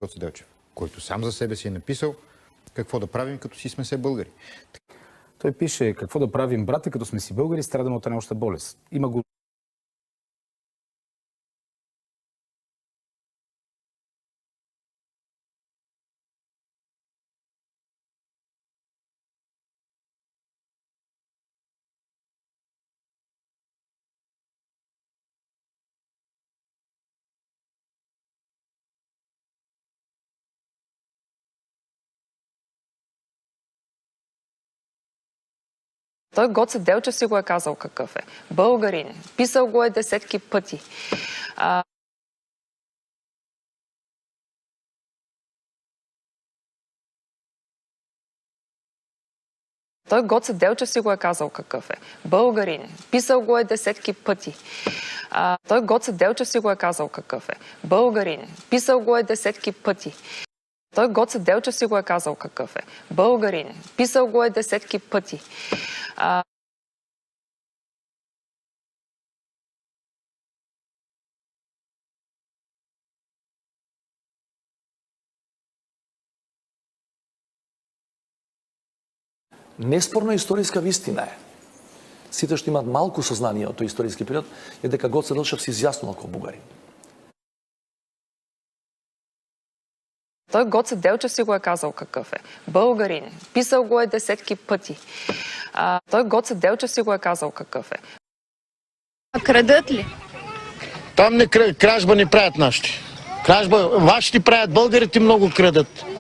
Гоце Делчев, който сам за себе си е написал какво да правим, като си сме се българи. Той пише: какво да правим, брате, като сме си българи, страдаме от една обща болест. Има го. Той Гоце Делчев си го е казал какъв е. Българин е. Писал го е десетки пъти. Той Гоце Делчев си го е казал какъв е. Българин е. Писал го е десетки пъти. Той Гоце Делчев си го е казал какъв е. Българин е. Писал го е десетки пъти. Той Гоце Делчев си го е казал какъв е. Българин е. Писал го е десетки пъти. Неспорно историска вистина е. Сите што имат малку сознание од тој историски период е дека Гоце Делчев се изјаснил како бугарин. Той Гоце Делчев си го е казал какъв е. Българин е. Писал го е десетки пъти. Той Гоце Делчев си го е казал какъв е. Крадат ли? Там не кражба не правят нашите. Кражба вашите правят, българите много крадат.